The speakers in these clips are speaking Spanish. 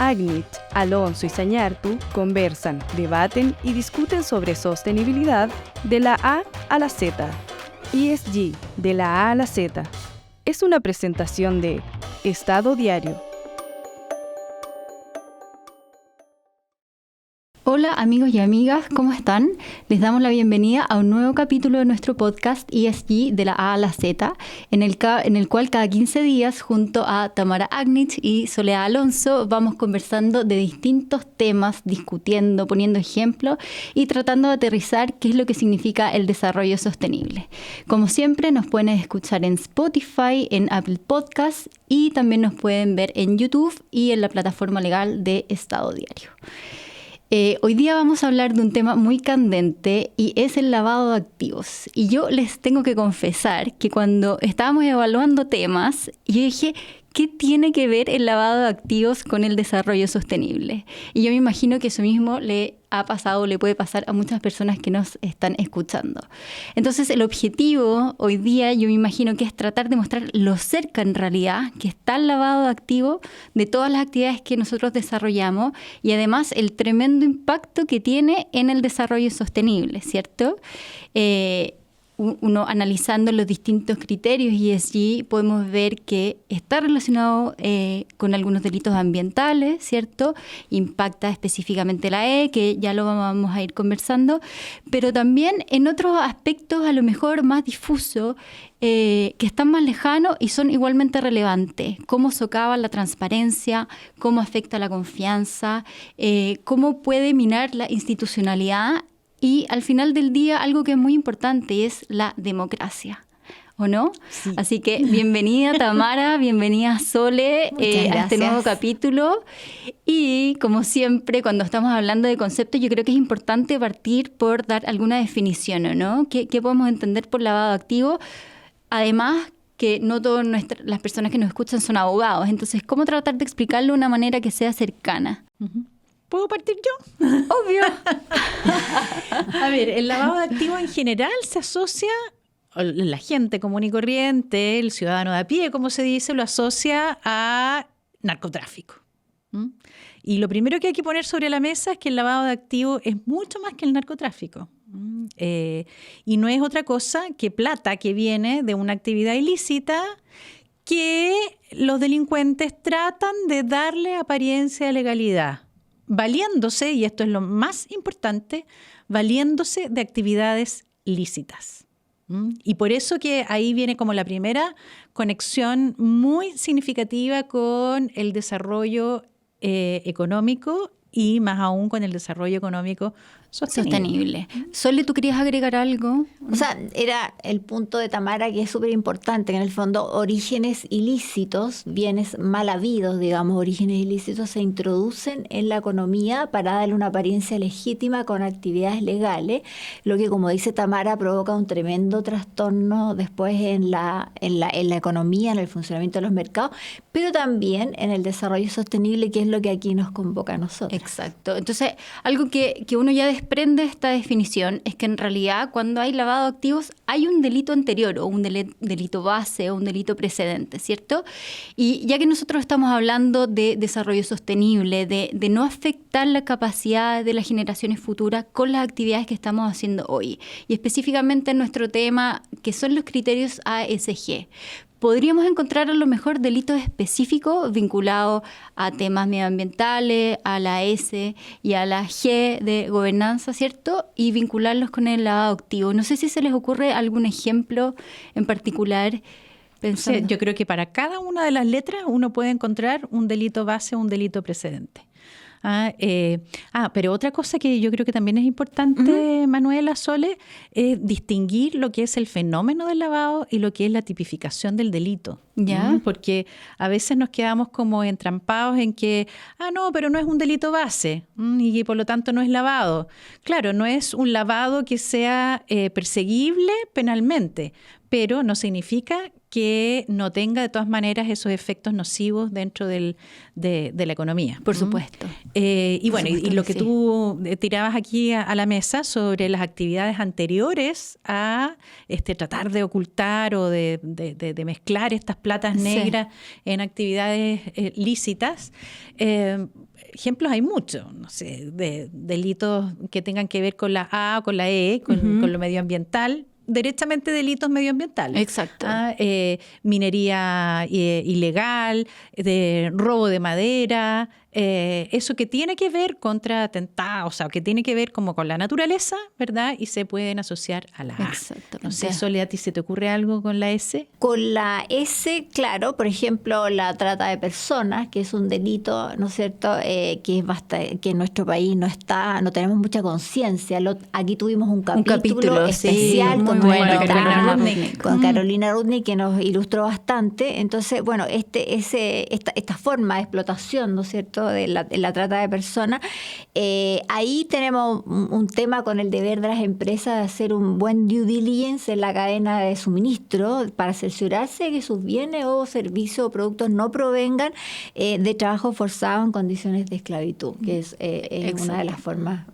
Agnich, Alonso y Zañartu conversan, debaten y discuten sobre sostenibilidad de la A a la Z. ESG, de la A a la Z. Es una presentación de Estado Diario. Hola amigos y amigas, ¿cómo están? Les damos la bienvenida a un nuevo capítulo de nuestro podcast ESG de la A a la Z, en el cual cada 15 días junto a Tamara Agnich y Soledad Alonso vamos conversando de distintos temas, discutiendo, poniendo ejemplos y tratando de aterrizar qué es lo que significa el desarrollo sostenible. Como siempre nos pueden escuchar en Spotify, en Apple Podcasts y también nos pueden ver en YouTube y en la plataforma legal de Estado Diario. Hoy día vamos a hablar de un tema muy candente y es el lavado de activos. Y yo les tengo que confesar que cuando estábamos evaluando temas, yo dije, ¿qué tiene que ver el lavado de activos con el desarrollo sostenible? Y yo me imagino que eso mismo le ha pasado o le puede pasar a muchas personas que nos están escuchando. Entonces, el objetivo hoy día yo me imagino que es tratar de mostrar lo cerca en realidad que está el lavado de activos de todas las actividades que nosotros desarrollamos y además el tremendo impacto que tiene en el desarrollo sostenible, ¿cierto? Uno analizando los distintos criterios ESG podemos ver que está relacionado con algunos delitos ambientales, ¿cierto? Impacta específicamente la E, que ya lo vamos a ir conversando, pero también en otros aspectos a lo mejor más difusos, que están más lejanos y son igualmente relevantes. Cómo socava la transparencia, cómo afecta la confianza, cómo puede minar la institucionalidad. Y al final del día, algo que es muy importante es la democracia, ¿o no? Sí. Así que bienvenida Tamara, bienvenida Sole a este nuevo capítulo. Y como siempre, cuando estamos hablando de conceptos, yo creo que es importante partir por dar alguna definición, ¿o no? ¿Qué podemos entender por lavado de activos? Además, que no todas las personas que nos escuchan son abogados. Entonces, ¿cómo tratar de explicarlo de una manera que sea cercana? ¿Puedo partir yo? Obvio. A ver, el lavado de activos en general se asocia, la gente común y corriente, el ciudadano de a pie, como se dice, lo asocia a narcotráfico. Y lo primero que hay que poner sobre la mesa es que el lavado de activos es mucho más que el narcotráfico. Y no es otra cosa que plata que viene de una actividad ilícita que los delincuentes tratan de darle apariencia de legalidad, valiéndose, y esto es lo más importante, valiéndose de actividades lícitas. Y por eso que ahí viene como la primera conexión muy significativa con el desarrollo económico y más aún con el desarrollo económico sostenible. Sole, ¿tú querías agregar algo? O sea, era el punto de Tamara que es súper importante, que en el fondo orígenes ilícitos, bienes mal habidos, digamos, orígenes ilícitos se introducen en la economía para darle una apariencia legítima con actividades legales, lo que, como dice Tamara, provoca un tremendo trastorno después en la economía, en el funcionamiento de los mercados, pero también en el desarrollo sostenible, que es lo que aquí nos convoca a nosotros. Exacto. Entonces, algo que uno ya desprende de esta definición es que en realidad cuando hay lavado de activos hay un delito anterior o un delito base o un delito precedente, ¿cierto? Y ya que nosotros estamos hablando de desarrollo sostenible, de no afectar la capacidad de las generaciones futuras con las actividades que estamos haciendo hoy, y específicamente en nuestro tema que son los criterios ASG, podríamos encontrar a lo mejor delitos específicos vinculados a temas medioambientales, a la S y a la G de gobernanza, ¿cierto? Y vincularlos con el lavado de activos. No sé si se les ocurre algún ejemplo en particular. Sí, yo creo que para cada una de las letras uno puede encontrar un delito base o un delito precedente. Pero otra cosa que yo creo que también es importante, Manuela, Sole, es distinguir lo que es el fenómeno del lavado y lo que es la tipificación del delito. ¿Ya? Porque a veces nos quedamos como entrampados en que, no, pero no es un delito base y por lo tanto no es lavado. Claro, no es un lavado que sea perseguible penalmente, pero no significa que no tenga de todas maneras esos efectos nocivos dentro de la economía. Por supuesto. Y bueno, y lo que sí, tú tirabas aquí a la mesa sobre las actividades anteriores a tratar de ocultar o de mezclar estas platas negras en actividades lícitas. Ejemplos hay muchos, no sé, de delitos que tengan que ver con la A o con la E, con lo medioambiental, derechamente delitos medioambientales. Exacto. Minería ilegal, de robo de madera, eso que tiene que ver contra atentados, o sea, que tiene que ver como con la naturaleza, ¿verdad? Y se pueden asociar a la A. Exactamente. No sé, Soledad, ¿a ti se te ocurre algo con la S? Con la S, claro, por ejemplo, la trata de personas, que es un delito, ¿no es cierto?, que en nuestro país no tenemos mucha conciencia. Aquí tuvimos un capítulo especial con Carolina Rudnick, que nos ilustró bastante. Entonces, bueno, esta forma de explotación, ¿no es cierto?, de la trata de personas, ahí tenemos un tema con el deber de las empresas de hacer un buen due diligence en la cadena de suministro para cerciorarse que sus bienes o servicios o productos no provengan de trabajo forzado en condiciones de esclavitud, que es una de las formas,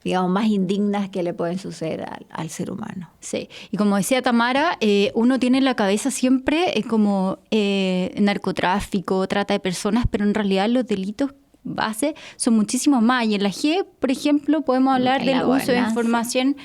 digamos, más indignas que le pueden suceder al ser humano. Sí, y como decía Tamara, uno tiene en la cabeza siempre como narcotráfico, trata de personas, pero en realidad los delitos base son muchísimo más. Y en la G, por ejemplo, podemos hablar del uso de información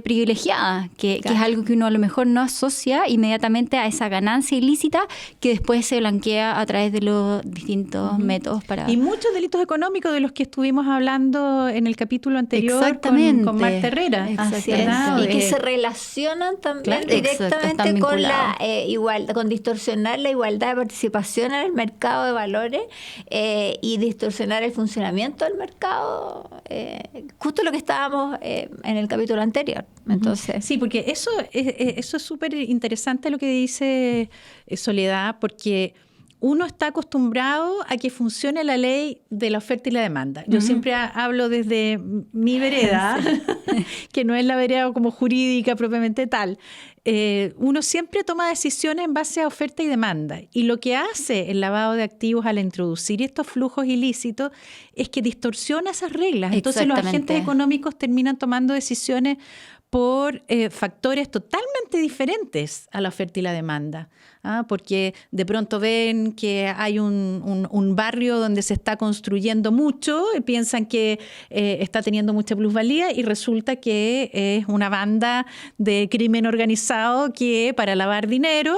privilegiada, que es algo que uno a lo mejor no asocia inmediatamente a esa ganancia ilícita que después se blanquea a través de los distintos métodos para... Y muchos delitos económicos de los que estuvimos hablando en el capítulo anterior con Marta Herrera. Así es. Y que se relacionan también directamente con la con distorsionar la igualdad de participación en el mercado de valores y distorsionar el funcionamiento del mercado, justo lo que estábamos en el capítulo anterior. Entonces, sí, porque eso es súper interesante lo que dice Soledad, porque uno está acostumbrado a que funcione la ley de la oferta y la demanda. Yo siempre hablo desde mi vereda, que no es la vereda como jurídica propiamente tal. Uno siempre toma decisiones en base a oferta y demanda. Y lo que hace el lavado de activos al introducir estos flujos ilícitos es que distorsiona esas reglas. Entonces los agentes económicos terminan tomando decisiones por factores totalmente diferentes a la oferta y la demanda. Porque de pronto ven que hay un barrio donde se está construyendo mucho y piensan que está teniendo mucha plusvalía y resulta que es una banda de crimen organizado que para lavar dinero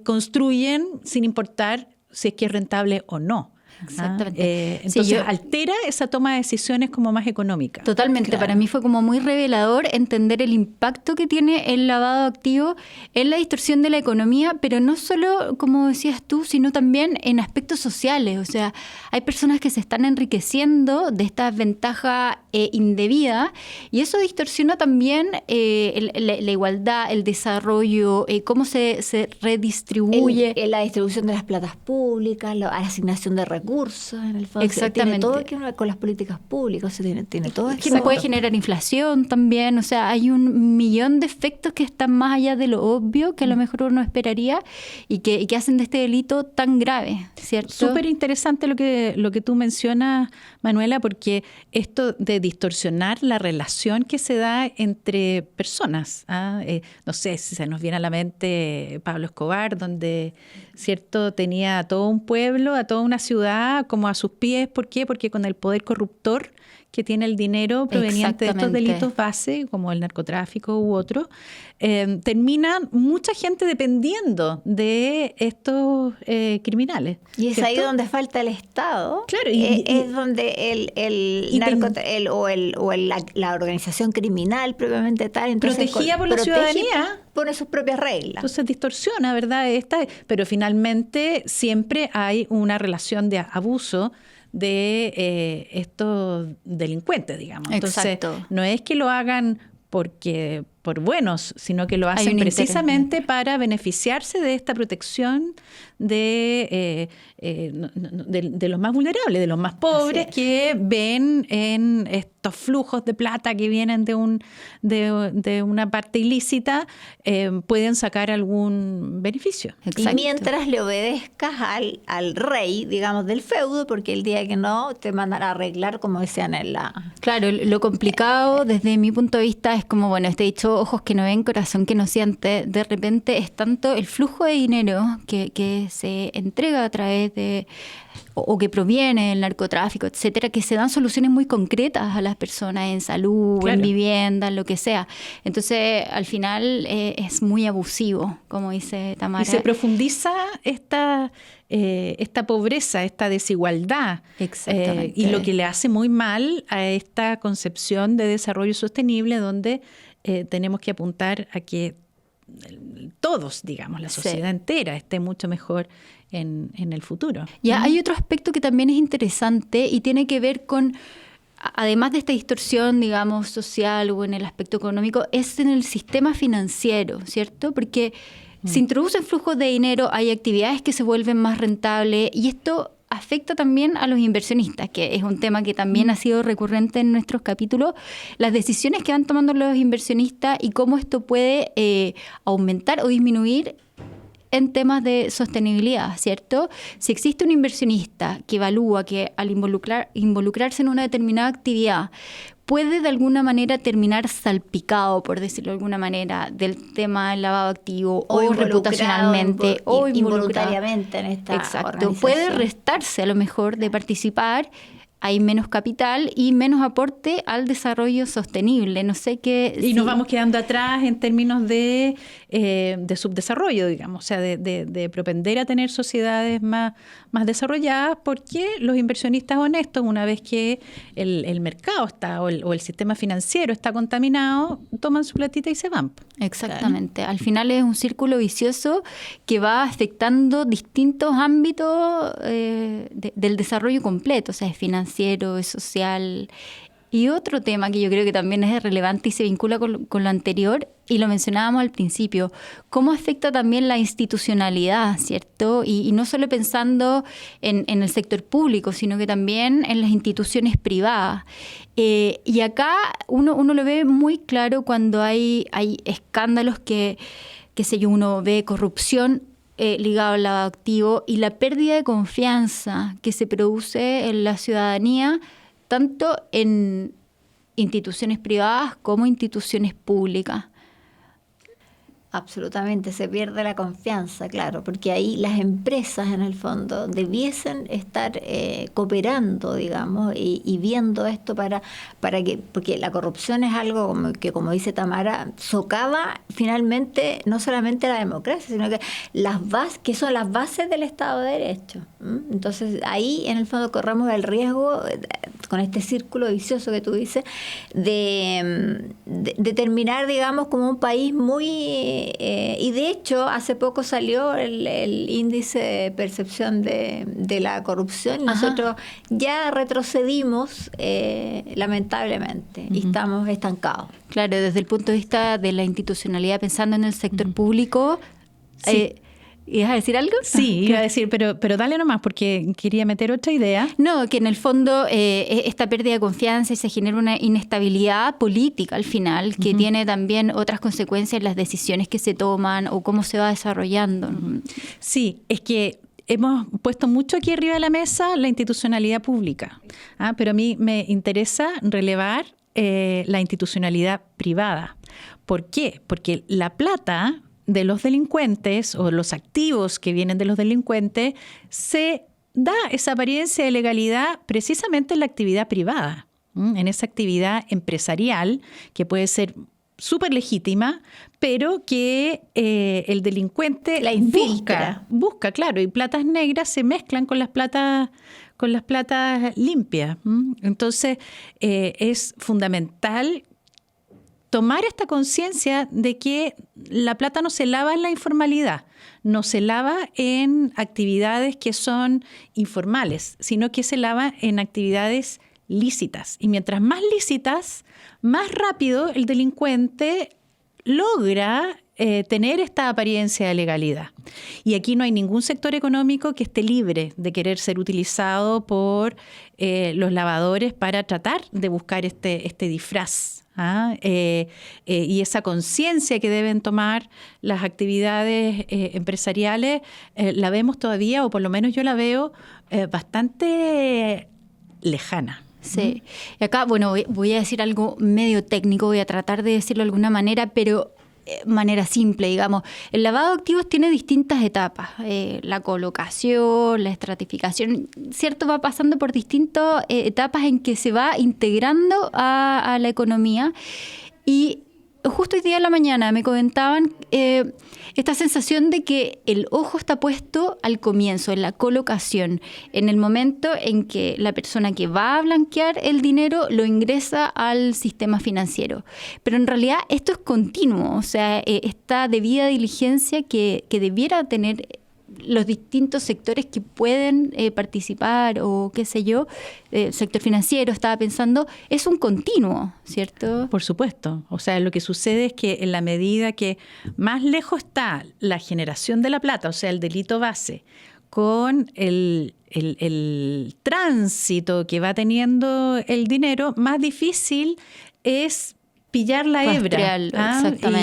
construyen sin importar si es que es rentable o no. Exactamente. Entonces altera esa toma de decisiones como más económica. Totalmente. Claro. Para mí fue como muy revelador entender el impacto que tiene el lavado de activos en la distorsión de la economía, pero no solo, como decías tú, sino también en aspectos sociales. O sea, hay personas que se están enriqueciendo de esta ventaja indebida y eso distorsiona también la igualdad, el desarrollo, cómo se redistribuye. La distribución de las platas públicas, la asignación de recursos, en el fondo. Exactamente. Tiene todo que ver con las políticas públicas, tiene todo eso. Que puede generar inflación también, o sea, hay un millón de efectos que están más allá de lo obvio que a lo mejor uno esperaría y que hacen de este delito tan grave, ¿cierto? Súper interesante lo que tú mencionas, Manuela, porque esto de distorsionar la relación que se da entre personas, no sé si se nos viene a la mente Pablo Escobar, donde, ¿cierto?, tenía a todo un pueblo, a toda una ciudad como a sus pies. ¿Por qué? Porque con el poder corruptor que tiene el dinero proveniente de estos delitos base, como el narcotráfico u otros, termina mucha gente dependiendo de estos criminales. Y es ahí donde falta el Estado. Claro, es donde la organización criminal propiamente tal, entonces, protegida por la ciudadanía, pone sus propias reglas. Entonces distorsiona, ¿verdad? Pero finalmente siempre hay una relación de abuso de estos delincuentes, digamos. Entonces, exacto, no es que lo hagan por buenos, sino que lo hacen precisamente para beneficiarse de esta protección de los más vulnerables, de los más pobres, que ven en estos flujos de plata que vienen de una parte ilícita, pueden sacar algún beneficio. Exacto. Y mientras le obedezcas al rey, digamos, del feudo, porque el día que no, te mandan a arreglar, como decían en la... Claro, lo complicado desde mi punto de vista es como, bueno, este hecho dicho ojos que no ven, corazón que no siente. De repente es tanto el flujo de dinero que se entrega a través de o que proviene del narcotráfico, etcétera, que se dan soluciones muy concretas a las personas en salud, Claro. en vivienda, en lo que sea. Entonces, al final es muy abusivo, como dice Tamara. Y se profundiza esta pobreza, esta desigualdad. Exactamente. Y lo que le hace muy mal a esta concepción de desarrollo sostenible, donde tenemos que apuntar a que todos, digamos, la sociedad entera esté mucho mejor en el futuro. Ya hay otro aspecto que también es interesante y tiene que ver con, además de esta distorsión, digamos, social o en el aspecto económico, es en el sistema financiero, ¿cierto? Porque se introducen flujos de dinero, hay actividades que se vuelven más rentables y esto afecta también a los inversionistas, que es un tema que también ha sido recurrente en nuestros capítulos, las decisiones que van tomando los inversionistas y cómo esto puede aumentar o disminuir en temas de sostenibilidad, ¿cierto? Si existe un inversionista que evalúa que al involucrarse en una determinada actividad puede de alguna manera terminar salpicado, por decirlo de alguna manera, del tema del lavado activo o reputacionalmente o involuntariamente en esta exacto, puede organización. restarse a lo mejor de participar. Hay menos capital y menos aporte al desarrollo sostenible. No sé qué... Y nos vamos quedando atrás en términos de subdesarrollo, digamos, o sea, de propender a tener sociedades más desarrolladas, porque los inversionistas honestos, una vez que el mercado está o el sistema financiero está contaminado, toman su platita y se van. Exactamente. Claro. Al final es un círculo vicioso que va afectando distintos ámbitos del desarrollo completo, o sea, es financiero, es social. Y otro tema que yo creo que también es relevante y se vincula con lo anterior, y lo mencionábamos al principio, cómo afecta también la institucionalidad, ¿cierto? Y no solo pensando en el sector público, sino que también en las instituciones privadas. Y acá uno lo ve muy claro cuando hay escándalos qué sé yo, uno ve corrupción ligado al lavado activo y la pérdida de confianza que se produce en la ciudadanía, tanto en instituciones privadas como instituciones públicas. Absolutamente, se pierde la confianza, claro, porque ahí las empresas en el fondo debiesen estar cooperando, digamos, y viendo esto para que, porque la corrupción es algo como dice Tamara, socava finalmente no solamente la democracia, sino que son las bases del Estado de Derecho. Entonces ahí en el fondo corremos el riesgo, con este círculo vicioso que tú dices, de terminar, digamos, como un país muy... y de hecho, hace poco salió el índice de percepción de la corrupción y nosotros ya retrocedimos lamentablemente y estamos estancados. Claro, desde el punto de vista de la institucionalidad, pensando en el sector público... Sí. ¿Ibas a decir algo? Sí, iba a decir, pero dale nomás, porque quería meter otra idea. No, que en el fondo esta pérdida de confianza y se genera una inestabilidad política al final, que tiene también otras consecuencias en las decisiones que se toman o cómo se va desarrollando. Sí, es que hemos puesto mucho aquí arriba de la mesa la institucionalidad pública, pero a mí me interesa relevar la institucionalidad privada. ¿Por qué? Porque la plata de los delincuentes o los activos que vienen de los delincuentes se da esa apariencia de legalidad precisamente en la actividad privada, en esa actividad empresarial que puede ser súper legítima, pero que el delincuente la infiltra. Busca, claro, y platas negras se mezclan con las platas limpias. Entonces es fundamental tomar esta conciencia de que la plata no se lava en la informalidad, no se lava en actividades que son informales, sino que se lava en actividades lícitas. Y mientras más lícitas, más rápido el delincuente logra tener esta apariencia de legalidad. Y aquí no hay ningún sector económico que esté libre de querer ser utilizado por los lavadores para tratar de buscar este disfraz. Y esa conciencia que deben tomar las actividades empresariales la vemos todavía, o por lo menos yo la veo bastante lejana. Sí. Y acá, bueno, voy a decir algo medio técnico, voy a tratar de decirlo de alguna manera, pero manera simple, digamos. El lavado de activos tiene distintas etapas. La colocación, la estratificación, ¿cierto? Va pasando por distintas etapas en que se va integrando a la economía. Y justo hoy día en la mañana me comentaban esta sensación de que el ojo está puesto al comienzo, en la colocación, en el momento en que la persona que va a blanquear el dinero lo ingresa al sistema financiero. Pero en realidad esto es continuo, o sea, esta debida diligencia que debiera tener los distintos sectores que pueden participar o qué sé yo, sector financiero, estaba pensando, es un continuo, ¿cierto? Por supuesto. O sea, lo que sucede es que en la medida que más lejos está la generación de la plata, o sea, el delito base, con el tránsito que va teniendo el dinero, más difícil es pillar la hebra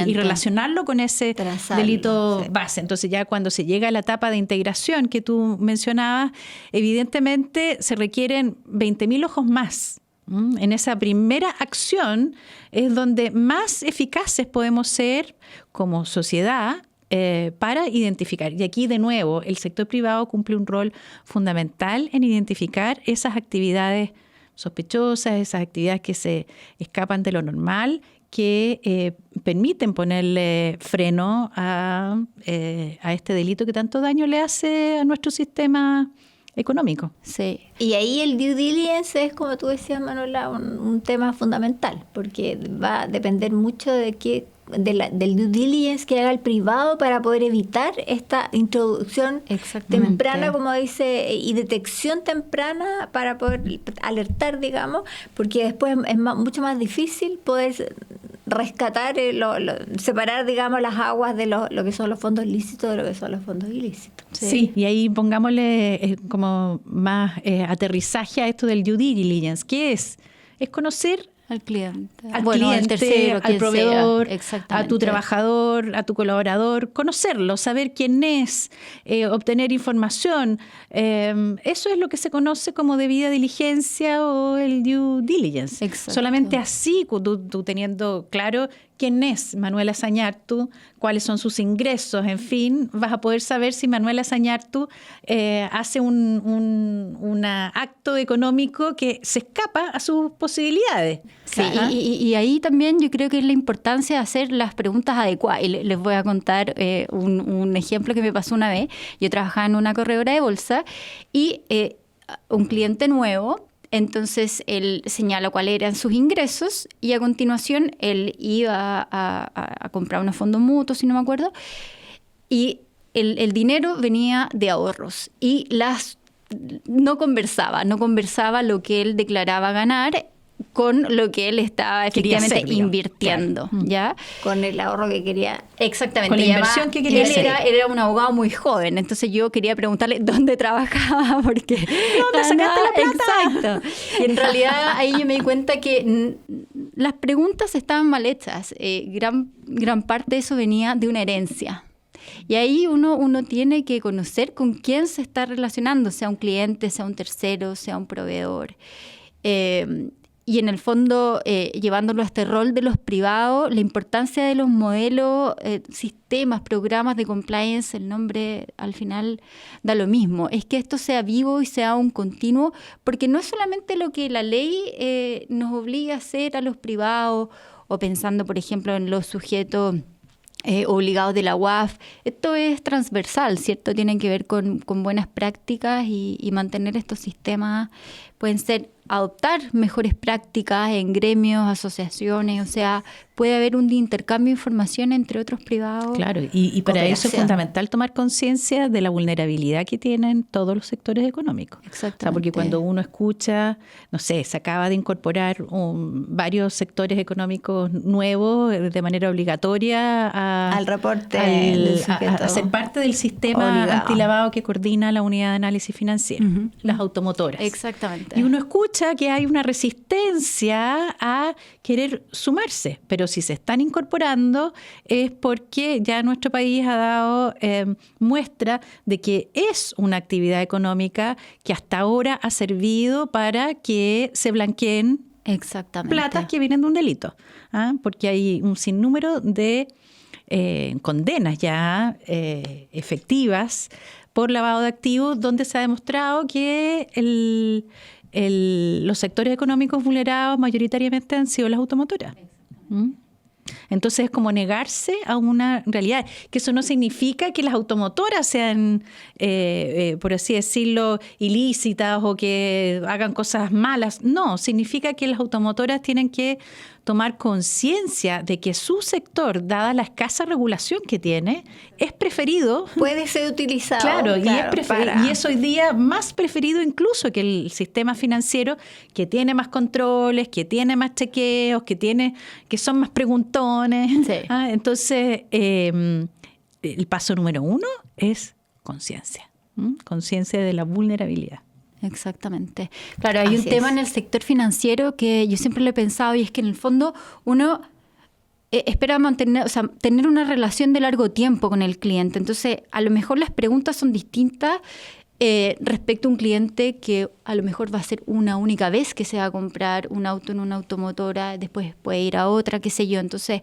y relacionarlo con ese delito base. Entonces ya cuando se llega a la etapa de integración que tú mencionabas, evidentemente se requieren 20.000 ojos más. En esa primera acción es donde más eficaces podemos ser como sociedad para identificar. Y aquí de nuevo el sector privado cumple un rol fundamental en identificar esas actividades sospechosas, esas actividades que se escapan de lo normal, que permiten ponerle freno a este delito que tanto daño le hace a nuestro sistema económico. Sí. Y ahí el due diligence es, como tú decías, Manuela, un tema fundamental, porque va a depender mucho del due diligence que haga el privado para poder evitar esta introducción temprana, como dice, y detección temprana para poder alertar, digamos, porque después es mucho más difícil poder rescatar, separar, digamos, las aguas de lo que son los fondos lícitos de lo que son los fondos ilícitos. Sí, y ahí pongámosle como más aterrizaje a esto del due diligence. ¿Qué es? Es conocer al cliente, al tercero, al proveedor, a tu trabajador, a tu colaborador, conocerlo, saber quién es, obtener información. Eso es lo que se conoce como debida diligencia o el due diligence. Exacto. Solamente así, tú teniendo claro quién es Manuela Zañartu, cuáles son sus ingresos, en fin, vas a poder saber si Manuela Zañartu hace un acto económico que se escapa a sus posibilidades. Sí, y ahí también yo creo que es la importancia de hacer las preguntas adecuadas. Y les voy a contar un ejemplo que me pasó una vez. Yo trabajaba en una corredora de bolsa y un cliente nuevo. Entonces él señala cuáles eran sus ingresos y a continuación él iba a comprar unos fondos mutuos, si no me acuerdo, y el dinero venía de ahorros y no conversaba lo que él declaraba ganar con lo que él estaba efectivamente invirtiendo, claro. ¿Ya? Con el ahorro que quería. Exactamente. Con la inversión que quería hacer. Él era un abogado muy joven, entonces yo quería preguntarle dónde trabajaba, porque... ¿Dónde sacaste la plata? Exacto. Y en realidad ahí yo me di cuenta que las preguntas estaban mal hechas. Gran parte de eso venía de una herencia. Y ahí uno tiene que conocer con quién se está relacionando, sea un cliente, sea un tercero, sea un proveedor. Y en el fondo, llevándolo a este rol de los privados, la importancia de los modelos, sistemas, programas de compliance, el nombre al final da lo mismo. Es que esto sea vivo y sea un continuo, porque no es solamente lo que la ley nos obliga a hacer a los privados, o pensando, por ejemplo, en los sujetos obligados de la UAF. Esto es transversal, ¿cierto? Tienen que ver con buenas prácticas y mantener estos sistemas. Pueden ser adoptar mejores prácticas en gremios, asociaciones, o sea, puede haber un intercambio de información entre otros privados. Claro, y para eso es fundamental tomar conciencia de la vulnerabilidad que tienen todos los sectores económicos. Exactamente. O sea, porque cuando uno escucha, no sé, se acaba de incorporar varios sectores económicos nuevos de manera obligatoria al reporte a ser parte del sistema obligado antilavado que coordina la unidad de análisis financiero, las automotoras. Exactamente. Y uno escucha que hay una resistencia a querer sumarse, pero pero si se están incorporando es porque ya nuestro país ha dado muestra de que es una actividad económica que hasta ahora ha servido para que se blanqueen Exactamente. platas que vienen de un delito, porque hay un sinnúmero de condenas ya efectivas por lavado de activos, donde se ha demostrado que los sectores económicos vulnerados mayoritariamente han sido las automotoras. Entonces es como negarse a una realidad, que eso no significa que las automotoras sean, por así decirlo, ilícitas o que hagan cosas malas. No, significa que las automotoras tienen que tomar conciencia de que su sector, dada la escasa regulación que tiene, es preferido. Puede ser utilizado. Claro, y es hoy día más preferido incluso que el sistema financiero, que tiene más controles, que tiene más chequeos, que son más preguntones. Sí. Entonces, el paso número 1 es conciencia. Conciencia de la vulnerabilidad. Exactamente. Claro, hay un Así tema es. en el sector financiero que yo siempre lo he pensado, y es que en el fondo uno espera mantener, o sea, tener una relación de largo tiempo con el cliente. Entonces, a lo mejor las preguntas son distintas respecto a un cliente que a lo mejor va a ser una única vez que se va a comprar un auto en una automotora, después puede ir a otra, qué sé yo. Entonces,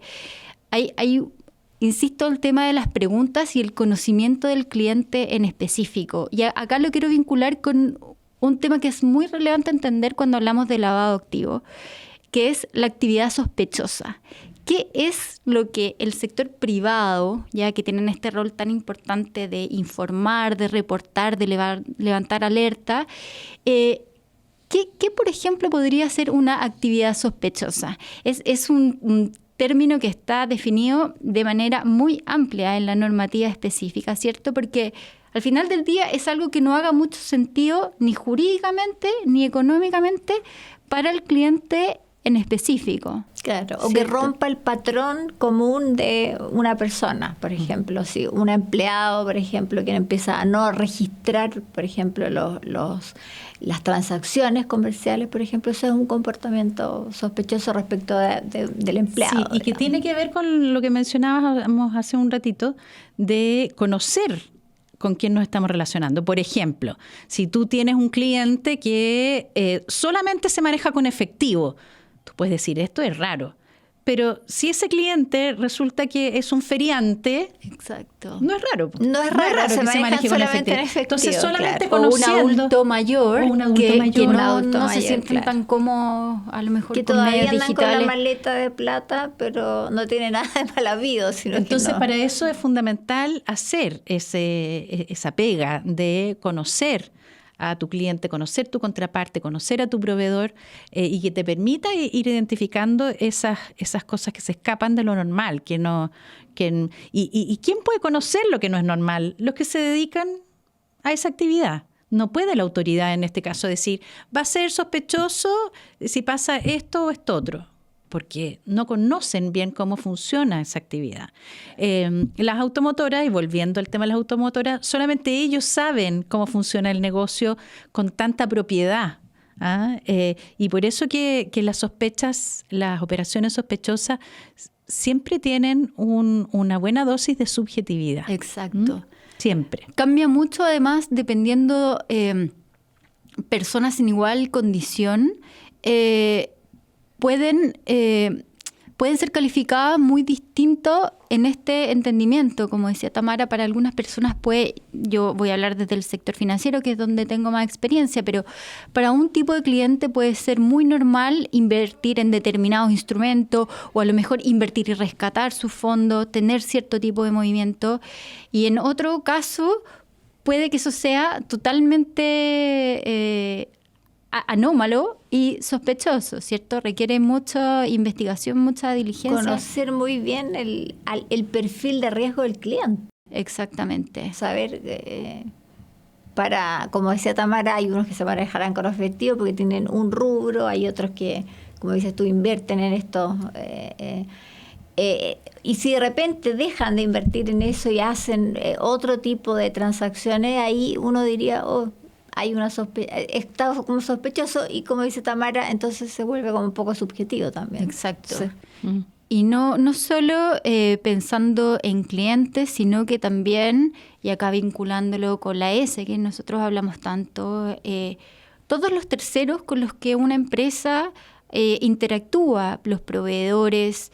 insisto, el tema de las preguntas y el conocimiento del cliente en específico. Y acá lo quiero vincular con un tema que es muy relevante entender cuando hablamos de lavado activo, que es la actividad sospechosa. ¿Qué es lo que el sector privado, ya que tienen este rol tan importante de informar, de reportar, de levantar alerta, ¿qué, por ejemplo, podría ser una actividad sospechosa? Es un término que está definido de manera muy amplia en la normativa específica, ¿cierto? Porque al final del día es algo que no haga mucho sentido ni jurídicamente ni económicamente para el cliente en específico. Claro, o ¿cierto? que rompa el patrón común de una persona, por ejemplo, si un empleado, por ejemplo, que empieza a no registrar, por ejemplo, las transacciones comerciales, por ejemplo, eso es un comportamiento sospechoso respecto del empleado. Sí, y que digamos. tiene que ver con lo que mencionábamos hace un ratito, de conocer con quién nos estamos relacionando. Por ejemplo, si tú tienes un cliente que solamente se maneja con efectivo, tú puedes decir, esto es raro. Pero si ese cliente resulta que es un feriante, Exacto. no es raro. No es raro, se que se manejan maneje con solamente en efectivo. efectivo, Entonces, solamente claro. O un conociendo... adulto mayor, o un adulto que mayor. no, Un adulto no se mayor, sienten claro. tan cómodos, a lo mejor Que con todavía medios andan con la digitales. maleta de plata, pero no tiene nada de mal habido. Sino Entonces, que no. para eso es fundamental hacer esa pega de conocer a tu cliente, conocer tu contraparte, conocer a tu proveedor y que te permita ir identificando esas cosas que se escapan de lo normal. ¿Y quién puede conocer lo que no es normal? Los que se dedican a esa actividad. No puede la autoridad en este caso decir, va a ser sospechoso si pasa esto o esto otro, porque no conocen bien cómo funciona esa actividad. Las automotoras, y volviendo al tema de las automotoras, solamente ellos saben cómo funciona el negocio con tanta propiedad. Y por eso que las sospechas, las operaciones sospechosas, siempre tienen una buena dosis de subjetividad. Exacto. Siempre. Cambia mucho además dependiendo personas en igual condición. Pueden ser calificadas muy distinto en este entendimiento. Como decía Tamara, para algunas personas yo voy a hablar desde el sector financiero, que es donde tengo más experiencia, pero para un tipo de cliente puede ser muy normal invertir en determinados instrumentos, o a lo mejor invertir y rescatar su fondo, tener cierto tipo de movimiento, y en otro caso puede que eso sea totalmente anómalo y sospechoso, ¿cierto? Requiere mucha investigación, mucha diligencia. Conocer muy bien el perfil de riesgo del cliente. Exactamente. Saber, como decía Tamara, hay unos que se manejarán con efectivo porque tienen un rubro, hay otros que, como dices tú, invierten en esto. Y si de repente dejan de invertir en eso y hacen otro tipo de transacciones, ahí uno diría, hay una está como sospechoso, y como dice Tamara, entonces se vuelve como un poco subjetivo también. Exacto. Sí. Y no solo pensando en clientes, sino que también, y acá vinculándolo con la S, que nosotros hablamos tanto, todos los terceros con los que una empresa interactúa, los proveedores,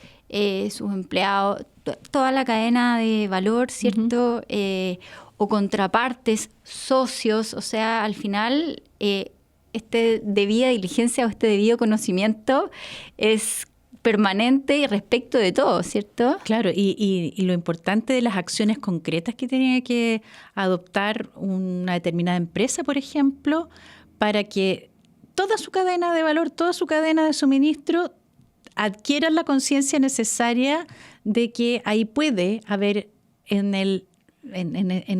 sus empleados, toda la cadena de valor, ¿cierto? O contrapartes, socios, o sea, al final este debida diligencia o este debido conocimiento es permanente y respecto de todo, ¿cierto? Claro, y lo importante de las acciones concretas que tiene que adoptar una determinada empresa, por ejemplo, para que toda su cadena de valor, toda su cadena de suministro adquieran la conciencia necesaria de que ahí puede haber en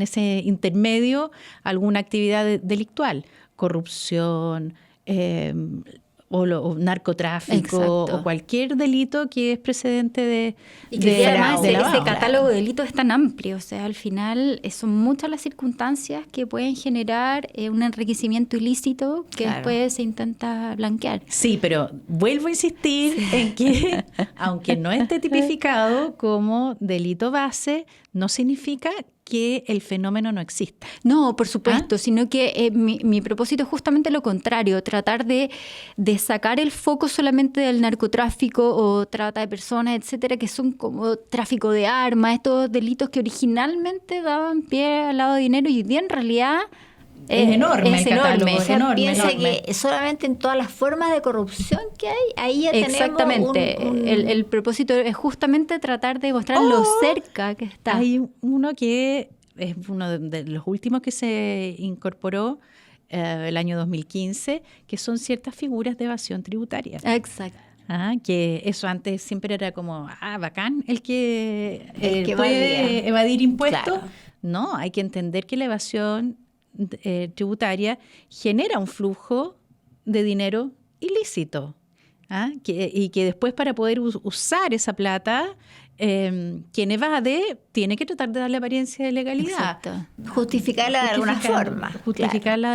ese intermedio alguna actividad delictual, corrupción, o narcotráfico, exacto, o cualquier delito que es precedente de y que además lavado. ese catálogo de delitos es tan amplio, o sea, al final son muchas las circunstancias que pueden generar un enriquecimiento ilícito que después se intenta blanquear. Sí, pero vuelvo a insistir en que, aunque no esté tipificado como delito base, no significa que el fenómeno no exista. No, por supuesto, sino que mi propósito es justamente lo contrario, tratar de sacar el foco solamente del narcotráfico o trata de personas, etcétera, que son como tráfico de armas, estos delitos que originalmente daban pie al lavado de dinero y hoy día en realidad es enorme el catálogo, O sea, enorme. piensa que solamente en todas las formas de corrupción que hay, ahí ya exactamente. tenemos El propósito es justamente tratar de mostrar lo cerca que está. Hay uno que es uno de los últimos que se incorporó el año 2015, que son ciertas figuras de evasión tributaria. Exacto. Que eso antes siempre era como, bacán, el que que puede evadir impuestos. Claro. No, hay que entender que la evasión tributaria genera un flujo de dinero ilícito. Y que después para poder usar esa plata, quien evade tiene que tratar de darle apariencia de legalidad. Exacto. Justificarla de alguna forma. Justificarla de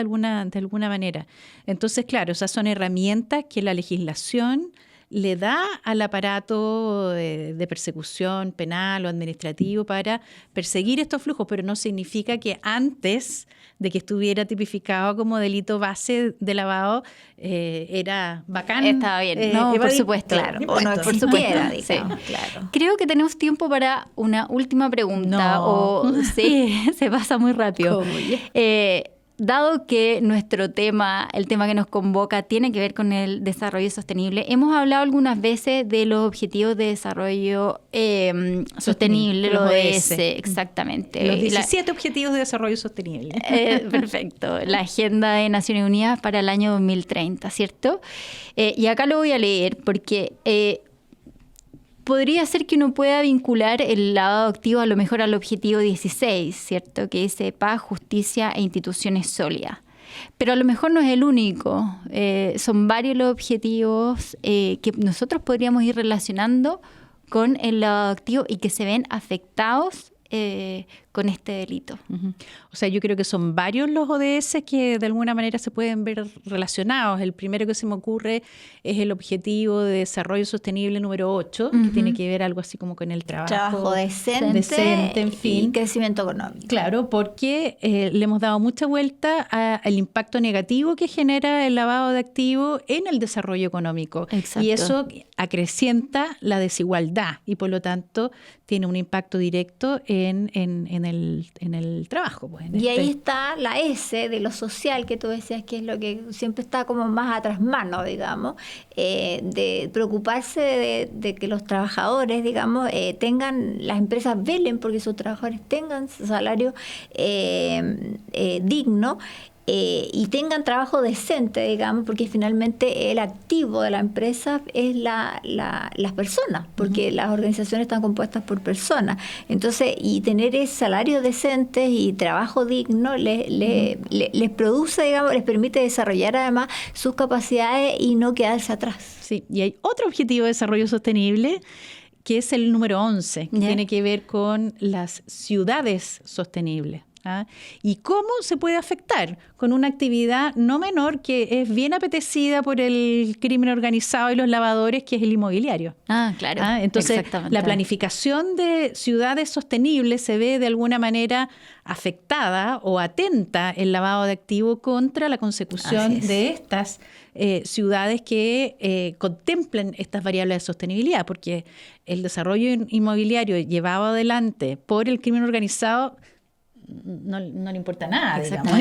alguna manera. Entonces, claro, esas son herramientas que la legislación le da al aparato de persecución penal o administrativo para perseguir estos flujos, pero no significa que antes de que estuviera tipificado como delito base de lavado era bacán. Estaba bien, no, por supuesto. Claro, o no existiera, digamos, claro. Creo que tenemos tiempo para una última pregunta. Sí, se pasa muy rápido. Dado que nuestro tema, el tema que nos convoca, tiene que ver con el desarrollo sostenible, hemos hablado algunas veces de los objetivos de desarrollo sostenible, los ODS, exactamente. Los 17 objetivos de desarrollo sostenible. Perfecto. La Agenda de Naciones Unidas para el año 2030, ¿cierto? Y acá lo voy a leer porque podría ser que uno pueda vincular el lavado de activos a lo mejor al objetivo 16, ¿cierto? Que dice paz, justicia e instituciones sólidas. Pero a lo mejor no es el único. Son varios los objetivos que nosotros podríamos ir relacionando con el lavado de activos y que se ven afectados con este delito. Uh-huh. O sea, yo creo que son varios los ODS que de alguna manera se pueden ver relacionados. El primero que se me ocurre es el objetivo de desarrollo sostenible número 8, que tiene que ver algo así como con el trabajo decente, en fin. Y crecimiento económico. Claro, porque le hemos dado mucha vuelta al impacto negativo que genera el lavado de activos en el desarrollo económico. Exacto. Y eso acrecienta la desigualdad y por lo tanto tiene un impacto directo en el trabajo. Pues, y ahí está la S de lo social que tú decías, que es lo que siempre está como más atrás mano, digamos, de preocuparse de que los trabajadores, digamos, las empresas velen porque sus trabajadores tengan salario digno. Y tengan trabajo decente, digamos, porque finalmente el activo de la empresa es las personas, porque las organizaciones están compuestas por personas. Entonces, y tener ese salario decente y trabajo digno les produce, digamos, les permite desarrollar además sus capacidades y no quedarse atrás. Sí, y hay otro objetivo de desarrollo sostenible que es el número 11, que tiene que ver con las ciudades sostenibles. ¿Y cómo se puede afectar? Con una actividad no menor que es bien apetecida por el crimen organizado y los lavadores, que es el inmobiliario. Claro. Entonces, Exactamente. la planificación de ciudades sostenibles se ve de alguna manera afectada o atenta el lavado de activos contra la consecución de estas ciudades que contemplen estas variables de sostenibilidad, porque el desarrollo inmobiliario llevado adelante por el crimen organizado no le importa nada, digamos.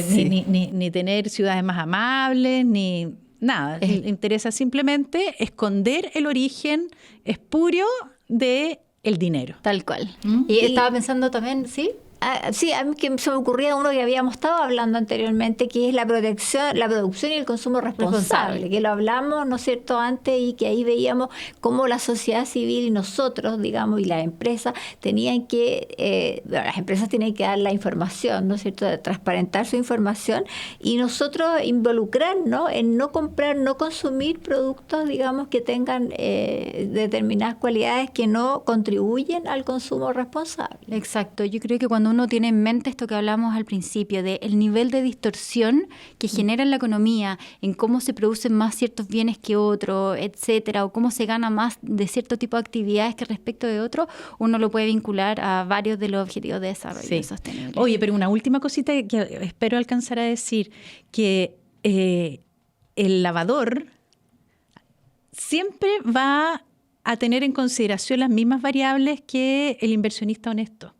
Ni tener ciudades más amables, ni nada. Le interesa simplemente esconder el origen espurio del dinero. Tal cual. Y estaba pensando también, ¿sí? Sí, a mí que se me ocurría uno que habíamos estado hablando anteriormente, que es la producción y el consumo responsable, que lo hablamos, ¿no es cierto?, antes, y que ahí veíamos cómo la sociedad civil y nosotros, digamos, y las empresas tenían que, las empresas tienen que dar la información, ¿no es cierto?, de transparentar su información, y nosotros involucrarnos en no comprar, no consumir productos, digamos, que tengan determinadas cualidades que no contribuyen al consumo responsable. Exacto. Yo creo que cuando uno tiene en mente esto que hablamos al principio, de el nivel de distorsión que genera en la economía, en cómo se producen más ciertos bienes que otros, etcétera, o cómo se gana más de cierto tipo de actividades que respecto de otros, uno lo puede vincular a varios de los objetivos de desarrollo sostenible. Oye, pero una última cosita que espero alcanzar a decir, que el lavador siempre va a tener en consideración las mismas variables que el inversionista honesto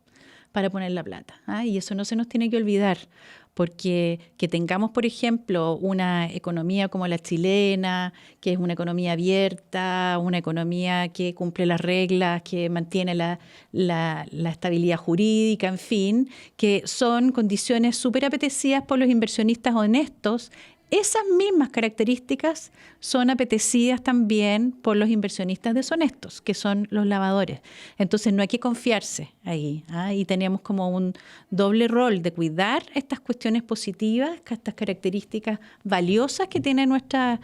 para poner la plata. Y eso no se nos tiene que olvidar, porque que tengamos, por ejemplo, una economía como la chilena, que es una economía abierta, una economía que cumple las reglas, que mantiene la estabilidad jurídica, en fin, que son condiciones súper apetecidas por los inversionistas honestos. Esas mismas características son apetecidas también por los inversionistas deshonestos, que son los lavadores. Entonces no hay que confiarse ahí. Y tenemos como un doble rol de cuidar estas cuestiones positivas, estas características valiosas que tiene nuestra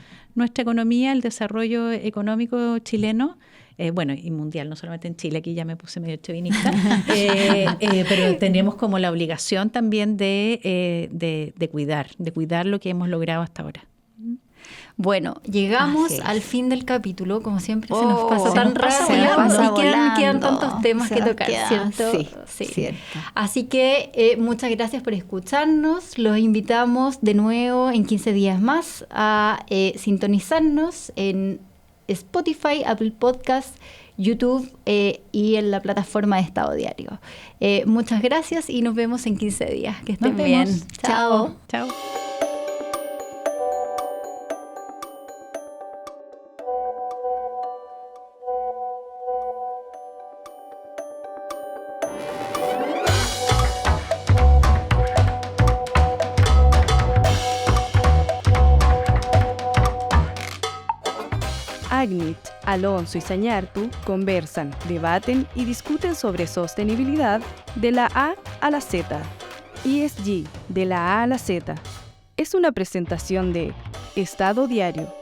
economía, el desarrollo económico chileno. Y mundial, no solamente en Chile, aquí ya me puse medio chauvinista, pero tenemos como la obligación también de cuidar lo que hemos logrado hasta ahora. Bueno, llegamos al fin del capítulo, como siempre se nos pasa tan rápido y quedan tantos temas que tocar, ¿cierto? Sí, cierto. Así que muchas gracias por escucharnos. Los invitamos de nuevo en 15 días más a sintonizarnos en Spotify, Apple Podcasts, YouTube y en la plataforma de Estado Diario. Muchas gracias y nos vemos en 15 días. Que estén bien. Chao. Chao. Agnit, Alonso y Sañartu conversan, debaten y discuten sobre sostenibilidad de la A a la Z. ESG, de la A a la Z. Es una presentación de Estado Diario.